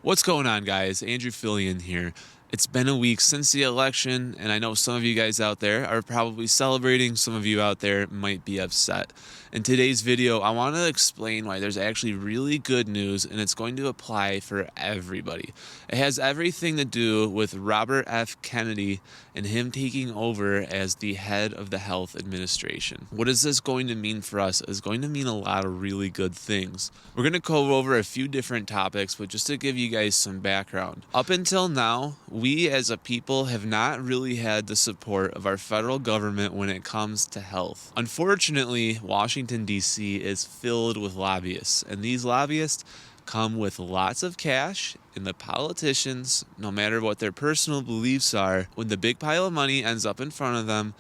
What's going on, guys? Andrew Fillion here. It's been a week since the election, and I know some of you guys out there are probably celebrating. Some of you out there might be upset. In today's video, I want to explain why there's actually really good news, and it's going to apply for everybody. It has everything to do with Robert F. Kennedy and him taking over as the head of the health administration. What is this going to mean for us? It's going to mean a lot of really good things. We're going to go over a few different topics, but just to give you guys some background. Up until now, we as a people have not really had the support of our federal government when it comes to health. Unfortunately, Washington, D.C. is filled with lobbyists, and these lobbyists come with lots of cash, and the politicians, no matter what their personal beliefs are, when the big pile of money ends up in front of them,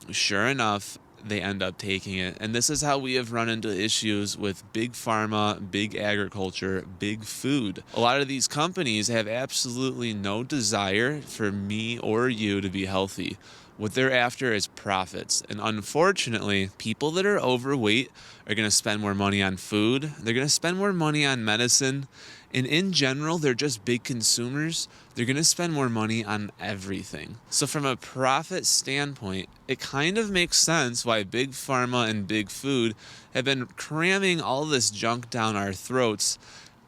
sure enough, they end up taking it. And this is how we have run into issues with big pharma, big agriculture, big food. A lot of these companies have absolutely no desire for me or you to be healthy. What they're after is profits. And unfortunately, people that are overweight are going to spend more money on food. They're going to spend more money on medicine. And in general, they're just big consumers. They're going to spend more money on everything. So from a profit standpoint, it kind of makes sense why big pharma and big food have been cramming all this junk down our throats.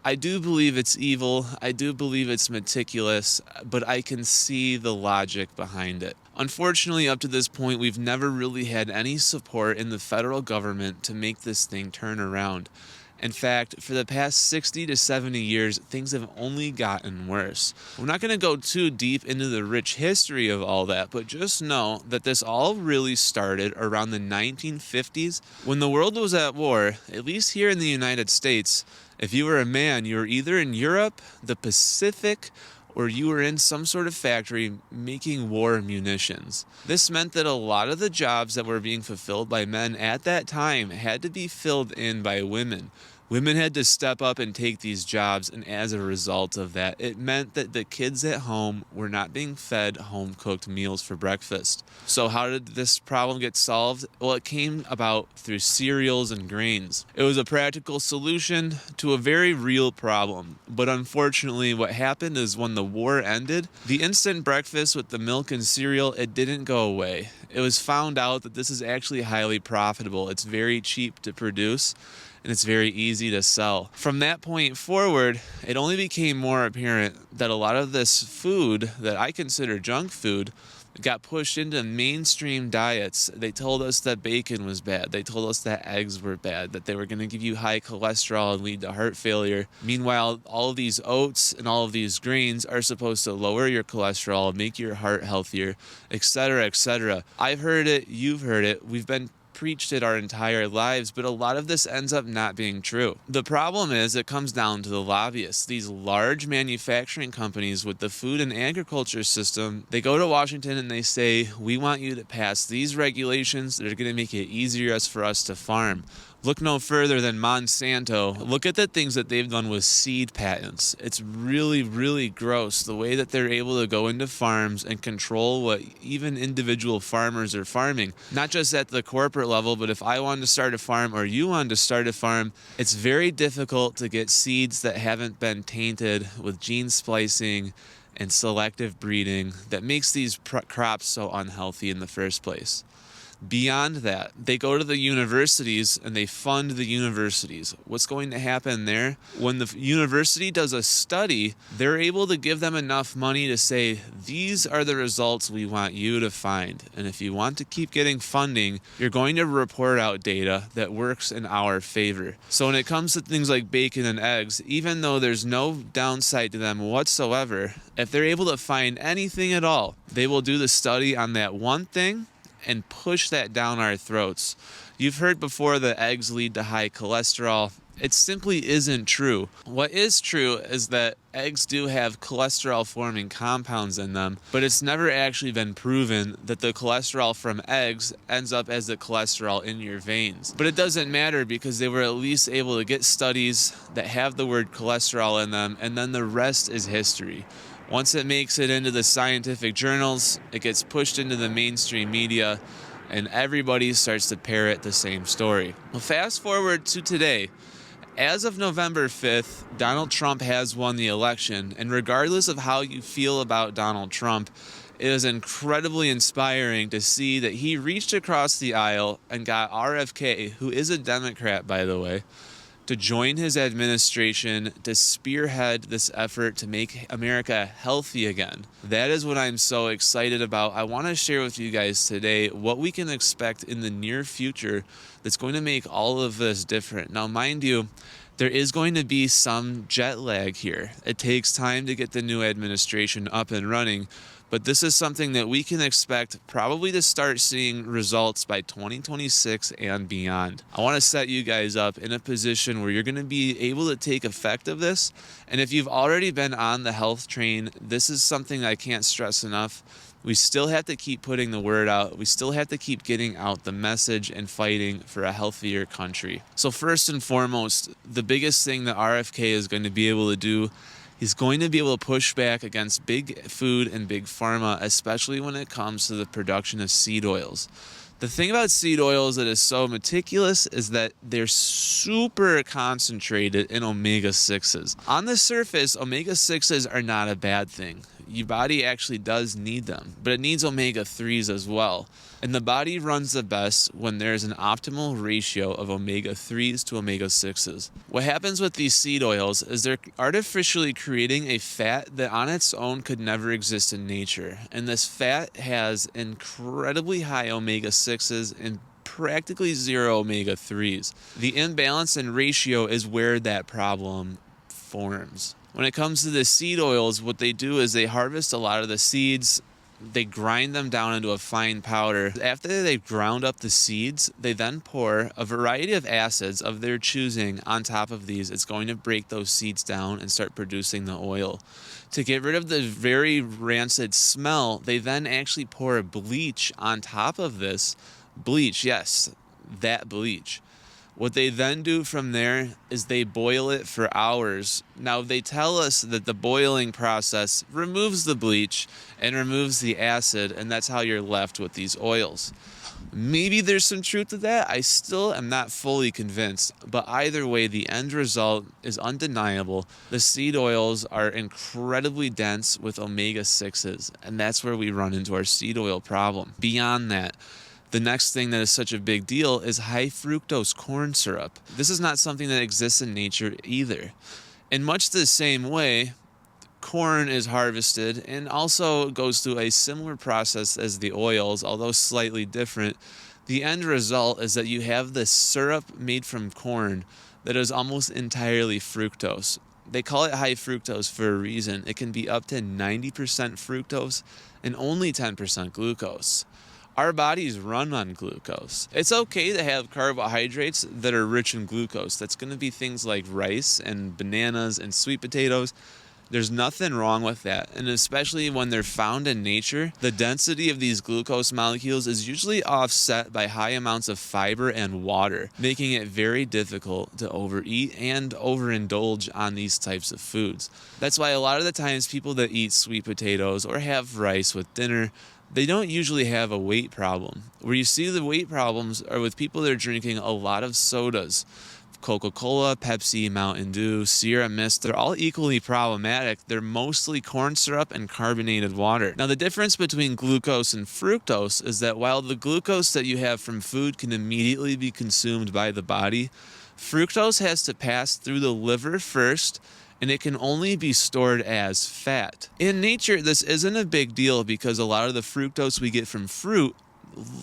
I do believe it's evil. I do believe it's meticulous, but I can see the logic behind it. Unfortunately, up to this point, we've never really had any support in the federal government to make this thing turn around. In fact, for the past 60 to 70 years, things have only gotten worse. We're not going to go too deep into the rich history of all that, but just know that this all really started around the 1950s when the world was at war. At least here in the United States, if you were a man, you were either in Europe, the Pacific, or you were in some sort of factory making war munitions. This meant that a lot of the jobs that were being fulfilled by men at that time had to be filled in by women. Women had to step up and take these jobs, and as a result of that, it meant that the kids at home were not being fed home-cooked meals for breakfast. So how did this problem get solved? Well, it came about through cereals and grains. It was a practical solution to a very real problem. But unfortunately, what happened is when the war ended, the instant breakfast with the milk and cereal, it didn't go away. It was found out that this is actually highly profitable. It's very cheap to produce, and it's very easy to sell. From that point forward, it only became more apparent that a lot of this food that I consider junk food got pushed into mainstream diets. They told us that bacon was bad. They told us that eggs were bad, that they were going to give you high cholesterol and lead to heart failure. Meanwhile, all of these oats and all of these grains are supposed to lower your cholesterol, make your heart healthier, etc., etc. I've heard it, you've heard it, we've been preached it our entire lives, but a lot of this ends up not being true. The problem is it comes down to the lobbyists. These large manufacturing companies with the food and agriculture system, they go to Washington and they say, we want you to pass these regulations that are going to make it easier for us to farm. Look no further than Monsanto. Look at the things that they've done with seed patents. It's really, really gross the way that they're able to go into farms and control what even individual farmers are farming. Not just at the corporate level, but if I wanted to start a farm or you wanted to start a farm, it's very difficult to get seeds that haven't been tainted with gene splicing and selective breeding that makes these crops so unhealthy in the first place. Beyond that, they go to the universities and they fund the universities. What's going to happen there? When the university does a study, they're able to give them enough money to say, these are the results we want you to find. And if you want to keep getting funding, you're going to report out data that works in our favor. So when it comes to things like bacon and eggs, even though there's no downside to them whatsoever, if they're able to find anything at all, they will do the study on that one thing and push that down our throats. You've heard before that eggs lead to high cholesterol. It simply isn't true. What is true is that eggs do have cholesterol-forming compounds in them, but it's never actually been proven that the cholesterol from eggs ends up as the cholesterol in your veins. But it doesn't matter because they were at least able to get studies that have the word cholesterol in them, and then the rest is history. Once it makes it into the scientific journals, it gets pushed into the mainstream media, and everybody starts to parrot the same story. Well, fast forward to today, As of November 5th, Donald Trump has won the election, and regardless of how you feel about Donald Trump, it is incredibly inspiring to see that he reached across the aisle and got RFK, who is a Democrat, by the way, to join his administration to spearhead this effort to make America healthy again. That is what I'm so excited about. I want to share with you guys today what we can expect in the near future that's going to make all of this different. Now, mind you, there is going to be some jet lag here. It takes time to get the new administration up and running, but this is something that we can expect probably to start seeing results by 2026 and beyond. I want to set you guys up in a position where you're going to be able to take effect of this. And if you've already been on the health train, this is something I can't stress enough. We still have to keep putting the word out. We still have to keep getting out the message and fighting for a healthier country. So first and foremost, the biggest thing that RFK is going to be able to do, he's going to be able to push back against big food and big pharma, especially when it comes to the production of seed oils. The thing about seed oils that is so meticulous is that they're super concentrated in omega-6s. On the surface, omega-6s are not a bad thing. Your body actually does need them, but it needs omega-3s as well. And the body runs the best when there's an optimal ratio of omega-3s to omega-6s. What happens with these seed oils is they're artificially creating a fat that on its own could never exist in nature. And this fat has incredibly high omega-6s and practically zero omega-3s. The imbalance in ratio is where that problem forms. When it comes to the seed oils, what they do is they harvest a lot of the seeds, they grind them down into a fine powder. After they've ground up the seeds, they then pour a variety of acids of their choosing on top of these. It's going to break those seeds down and start producing the oil. To get rid of the very rancid smell, they then actually pour a bleach on top of this. Bleach, yes, that bleach. What they then do from there is they boil it for hours. Now, they tell us that the boiling process removes the bleach and removes the acid, and that's how you're left with these oils. Maybe there's some truth to that. I still am not fully convinced, but either way, the end result is undeniable. The seed oils are incredibly dense with omega-6s, and that's where we run into our seed oil problem. Beyond that, the next thing that is such a big deal is high fructose corn syrup. This is not something that exists in nature either. In much the same way, corn is harvested and also goes through a similar process as the oils, although slightly different. The end result is that you have this syrup made from corn that is almost entirely fructose. They call it high fructose for a reason. It can be up to 90% fructose and only 10% glucose. Our bodies run on glucose. It's okay to have carbohydrates that are rich in glucose. That's going to be things like rice and bananas and sweet potatoes. There's nothing wrong with that. And especially when they're found in nature, the density of these glucose molecules is usually offset by high amounts of fiber and water, making it very difficult to overeat and overindulge on these types of foods. That's why a lot of the times people that eat sweet potatoes or have rice with dinner, they don't usually have a weight problem. Where you see the weight problems are with people that are drinking a lot of sodas. Coca-Cola, Pepsi, Mountain Dew, Sierra Mist, they're all equally problematic. They're mostly corn syrup and carbonated water. Now, the difference between glucose and fructose is that while the glucose that you have from food can immediately be consumed by the body, fructose has to pass through the liver first, and it can only be stored as fat. In nature, this isn't a big deal because a lot of the fructose we get from fruit,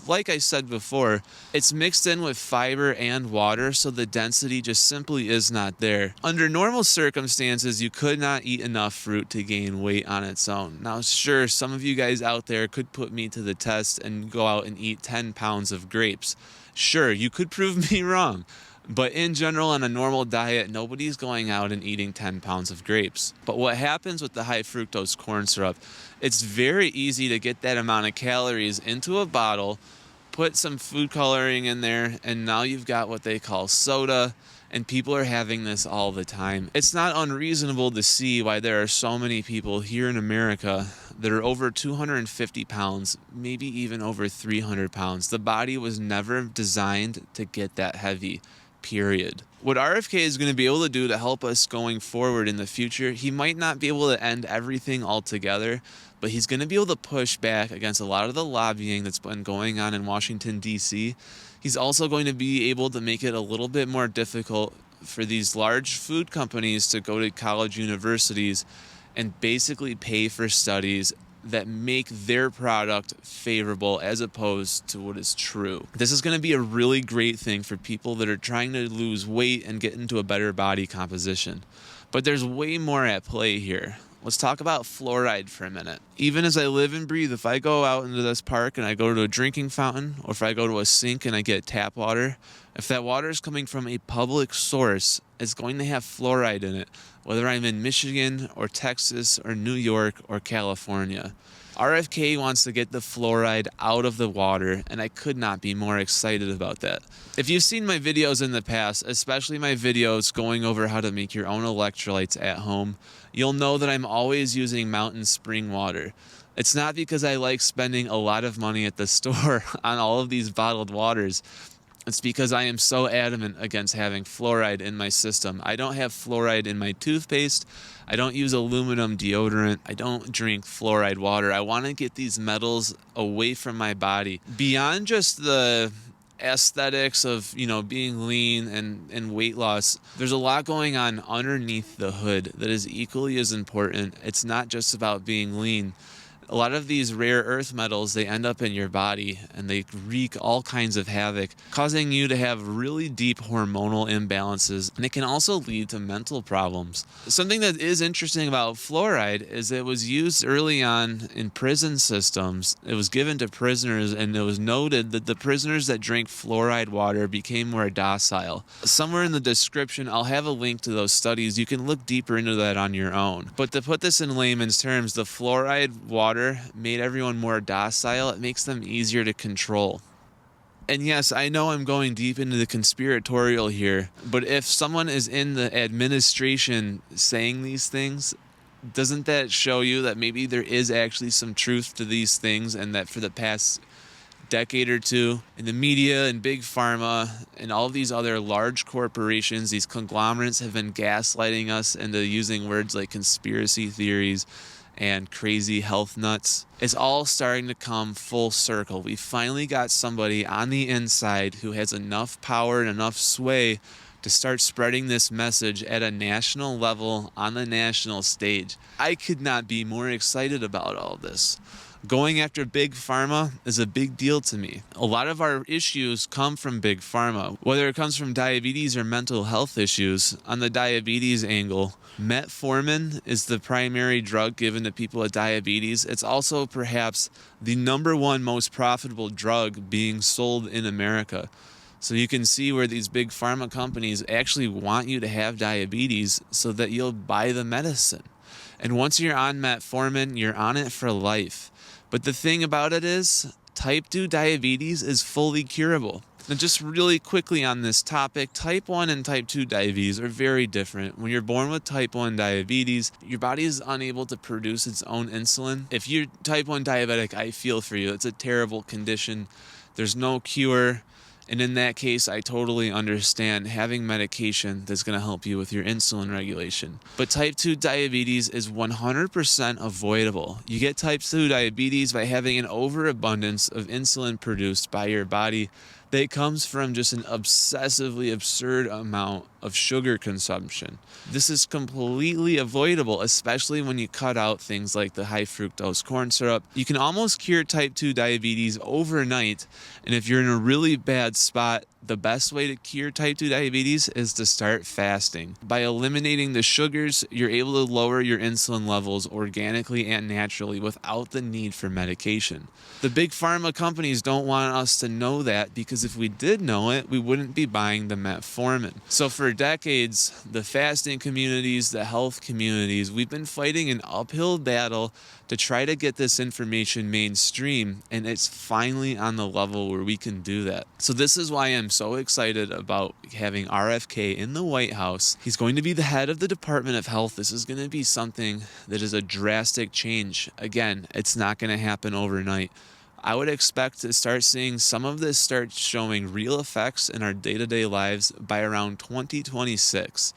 like I said before, it's mixed in with fiber and water, so the density just simply is not there. Under normal circumstances, you could not eat enough fruit to gain weight on its own. Now, sure, some of you guys out there could put me to the test and go out and eat 10 pounds of grapes. Sure, you could prove me wrong. But in general, on a normal diet, nobody's going out and eating 10 pounds of grapes. But what happens with the high fructose corn syrup, it's very easy to get that amount of calories into a bottle, put some food coloring in there, and now you've got what they call soda, and people are having this all the time. It's not unreasonable to see why there are so many people here in America that are over 250 pounds, maybe even over 300 pounds. The body was never designed to get that heavy. Period. What RFK is going to be able to do to help us going forward in the future, he might not be able to end everything altogether, but he's going to be able to push back against a lot of the lobbying that's been going on in Washington, D.C. He's also going to be able to make it a little bit more difficult for these large food companies to go to college universities and basically pay for studies that make their product favorable as opposed to what is true. This is going to be a really great thing for people that are trying to lose weight and get into a better body composition. But there's way more at play here. Let's talk about fluoride for a minute. Even as I live and breathe, if I go out into this park and I go to a drinking fountain, or if I go to a sink and I get tap water, if that water is coming from a public source, it's going to have fluoride in it, whether I'm in Michigan or Texas or New York or California. RFK wants to get the fluoride out of the water, and I could not be more excited about that. If you've seen my videos in the past, especially my videos going over how to make your own electrolytes at home, you'll know that I'm always using mountain spring water. It's not because I like spending a lot of money at the store on all of these bottled waters. It's because I am so adamant against having fluoride in my system. I don't have fluoride in my toothpaste. I don't use aluminum deodorant. I don't drink fluoride water. I want to get these metals away from my body. Beyond just the aesthetics of, being lean and weight loss, there's a lot going on underneath the hood that is equally as important. It's not just about being lean. A lot of these rare earth metals, they end up in your body and they wreak all kinds of havoc, causing you to have really deep hormonal imbalances, and it can also lead to mental problems. Something that is interesting about fluoride is it was used early on in prison systems. It was given to prisoners, and it was noted that the prisoners that drank fluoride water became more docile. Somewhere in the description, I'll have a link to those studies. You can look deeper into that on your own. But to put this in layman's terms, the fluoride water made everyone more docile. It makes them easier to control. And yes, I know I'm going deep into the conspiratorial here, but if someone is in the administration saying these things, doesn't that show you that maybe there is actually some truth to these things, and that for the past decade or two, in the media and big pharma and all of these other large corporations, these conglomerates have been gaslighting us into using words like conspiracy theories and crazy health nuts? It's all starting to come full circle. We finally got somebody on the inside who has enough power and enough sway to start spreading this message at a national level on the national stage. I could not be more excited about all this. Going after big pharma is a big deal to me. A lot of our issues come from big pharma, whether it comes from diabetes or mental health issues. On the diabetes angle, Metformin is the primary drug given to people with diabetes. It's also perhaps the #1 most profitable drug being sold in America. So you can see where these big pharma companies actually want you to have diabetes so that you'll buy the medicine. And once you're on Metformin, you're on it for life. But the thing about it is, type 2 diabetes is fully curable. Now, just really quickly on this topic, type 1 and type 2 diabetes are very different. When you're born with type 1 diabetes, your body is unable to produce its own insulin. If you're type 1 diabetic, I feel for you. It's a terrible condition. There's no cure. And in that case, I totally understand having medication that's going to help you with your insulin regulation. But type 2 diabetes is 100% avoidable. You get type 2 diabetes by having an overabundance of insulin produced by your body that comes from just an obsessively absurd amount of sugar consumption. This is completely avoidable, especially when you cut out things like the high fructose corn syrup. You can almost cure type 2 diabetes overnight, and if you're in a really bad spot, the best way to cure type 2 diabetes is to start fasting. By eliminating the sugars, you're able to lower your insulin levels organically and naturally without the need for medication. The big pharma companies don't want us to know that, because if we did know it, we wouldn't be buying the metformin. So for decades, the fasting communities, the health communities, we've been fighting an uphill battle to try to get this information mainstream, and it's finally on the level where we can do that. So this is why I'm so excited about having RFK in the White House. He's going to be the head of the Department of Health. This is going to be something that is a drastic change. Again, it's not going to happen overnight. I would expect to start seeing some of this start showing real effects in our day-to-day lives by around 2026.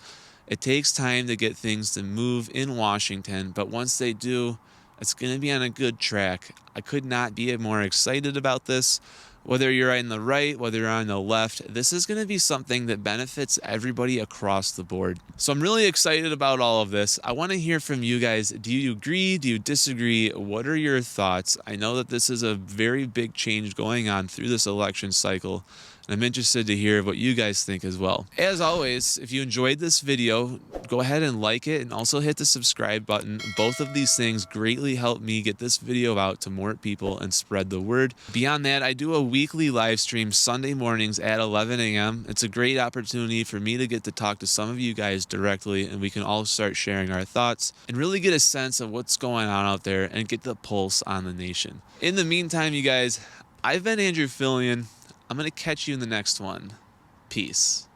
It takes time to get things to move in Washington, but once they do, it's going to be on a good track. I could not be more excited about this. Whether you're on the right, whether you're on the left, this is going to be something that benefits everybody across the board. So I'm really excited about all of this. I want to hear from you guys. Do you agree? Do you disagree? What are your thoughts? I know that this is a very big change going on through this election cycle, and I'm interested to hear what you guys think as well. As always, if you enjoyed this video, go ahead and like it and also hit the subscribe button. Both of these things greatly help me get this video out to more people and spread the word. Beyond that, I do a weekly live stream Sunday mornings at 11 a.m. It's a great opportunity for me to get to talk to some of you guys directly, and we can all start sharing our thoughts and really get a sense of what's going on out there and get the pulse on the nation. In the meantime, you guys, I've been Andrew Fillion. I'm going to catch you in the next one. Peace.